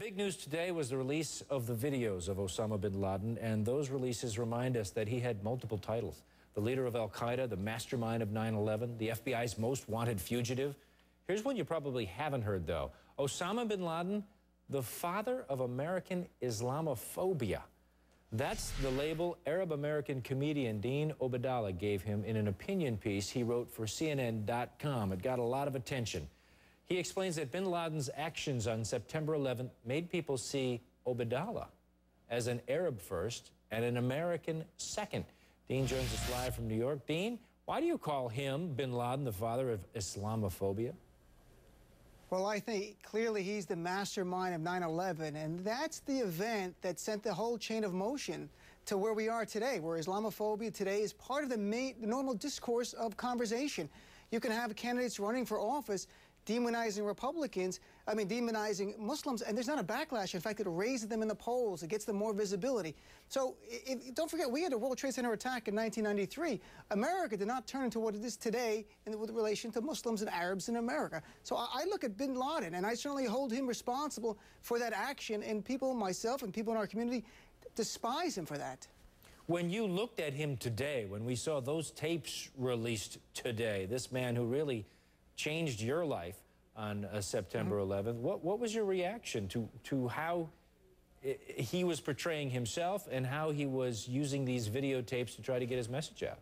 big news today was the release of the videos of Osama Bin Laden, and those releases remind us that he had multiple titles. The leader of al-Qaeda, the mastermind of 9/11, the FBI's most wanted fugitive. Here's one you probably haven't heard, though. Osama Bin Laden, the father of American Islamophobia. That's the label Arab-American comedian Dean Obeidallah gave him in an opinion piece he wrote for CNN.com. It got a lot of attention. He explains that Bin Laden's actions on September 11th made people see Obeidallah as an Arab first and an American second. Dean joins us live from New York. Dean, why do you call him, Bin Laden, the father of Islamophobia? Well, I think clearly he's the mastermind of 9/11, and that's the event that sent the whole chain of motion to where we are today, where Islamophobia today is part of the normal discourse of conversation. You can have candidates running for office demonizing demonizing Muslims, and there's not a backlash. In fact, it raises them in the polls. It gets them more visibility. So don't forget, we had a World Trade Center attack in 1993. America did not turn into what it is today with relation to Muslims and Arabs in America. So I look at Bin Laden, and I certainly hold him responsible for that action, and people, myself and people in our community, despise him for that. When you looked at him today, when we saw those tapes released today, this man who really changed your life on September 11th. What was your reaction to how he was portraying himself and how he was using these videotapes to try to get his message out?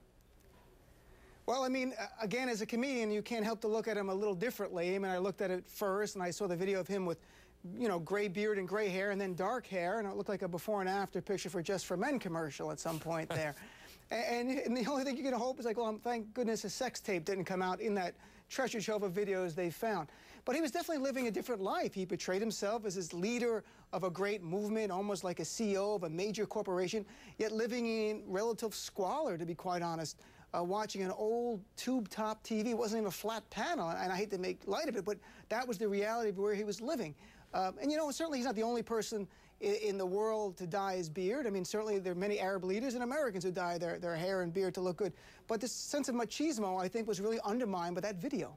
Well, I mean, again, as a comedian, you can't help to look at him a little differently. I mean, I looked at it first, and I saw the video of him with, you know, gray beard and gray hair, and then dark hair, and it looked like a before and after picture for Just for Men commercial at some point there. And the only thing you can hope is, like, well, thank goodness a sex tape didn't come out in that treasure trove of videos they found. But he was definitely living a different life. He portrayed himself as this leader of a great movement, almost like a CEO of a major corporation, yet living in relative squalor, to be quite honest. Watching an old tube-top TV. It wasn't even a flat panel, and I hate to make light of it, but that was the reality of where he was living. And, you know, certainly he's not the only person in the world to dye his beard. I mean, certainly there are many Arab leaders and Americans who dye their hair and beard to look good. But this sense of machismo, I think, was really undermined by that video.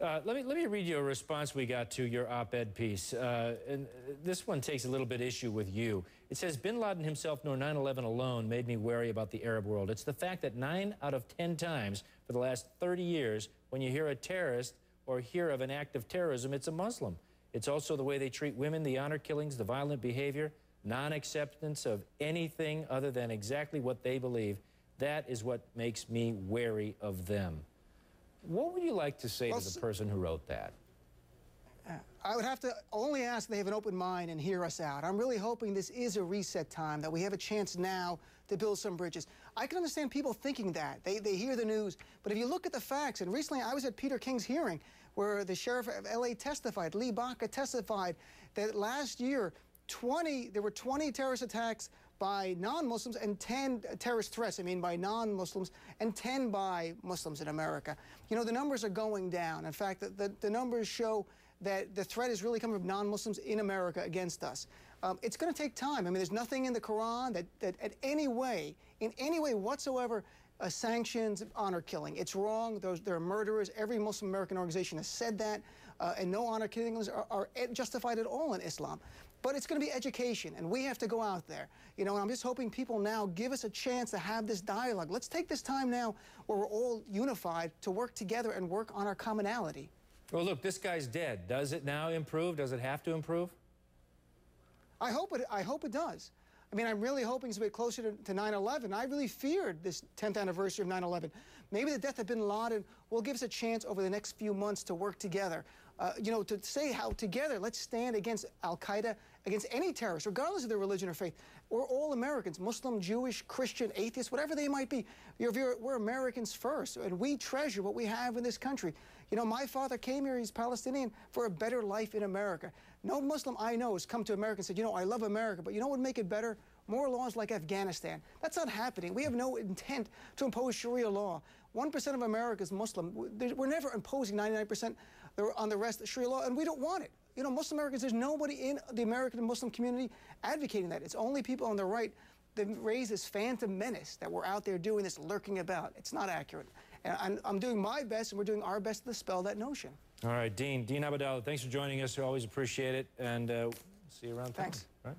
Let me read you a response we got to your op-ed piece. And this one takes a little bit issue with you. It says, Bin Laden himself nor 9/11 alone made me wary about the Arab world. It's the fact that 9 out of 10 times for the last 30 years, when you hear a terrorist or hear of an act of terrorism, it's a Muslim. It's also the way they treat women, the honor killings, the violent behavior, non-acceptance of anything other than exactly what they believe. That is what makes me wary of them. What would you like to say to the person who wrote that? I would have to only ask they have an open mind and hear us out. I'm really hoping this is a reset time, that we have a chance now to build some bridges. I can understand people thinking that. They hear the news. But if you look at the facts, and recently I was at Peter King's hearing where the sheriff of L.A. testified, Lee Baca testified, that last year there were 20 terrorist attacks by non-Muslims and 10 terrorist threats, by non-Muslims, and 10 by Muslims in America. You know, the numbers are going down. In fact, the numbers show that the threat is really coming from non-Muslims in America against us. It's going to take time. I mean, there's nothing in the Quran that in any way whatsoever sanctions honor killing. It's wrong. There are murderers. Every Muslim American organization has said that, and no honor killings are justified at all in Islam. But it's going to be education, and we have to go out there. You know, and I'm just hoping people now give us a chance to have this dialogue. Let's take this time now where we're all unified to work together and work on our commonality. Well, look, this guy's dead. Does it now improve? Does it have to improve? I hope it does. I mean, I'm really hoping it's a bit closer to 9/11. I really feared this 10th anniversary of 9/11. Maybe the death of Bin Laden will give us a chance over the next few months to work together. You know, to say how together let's stand against al-Qaeda, against any terrorist, regardless of their religion or faith. We're all Americans, Muslim, Jewish, Christian, atheist, whatever they might be. We're Americans first, and we treasure what we have in this country. You know, my father came here, he's Palestinian, for a better life in America. No Muslim I know has come to America and said, you know, I love America, but you know what would make it better? More laws like Afghanistan. That's not happening. We have no intent to impose Sharia law. 1% of America is Muslim. We're never imposing 99% on the rest of Sharia law, and we don't want it. You know, Muslim Americans, there's nobody in the American Muslim community advocating that. It's only people on the right that raise this phantom menace that we're out there doing this, lurking about. It's not accurate. And I'm doing my best, and we're doing our best to dispel that notion. All right, Dean Obeidallah, thanks for joining us. We always appreciate it. And See you around town. Thanks. Right?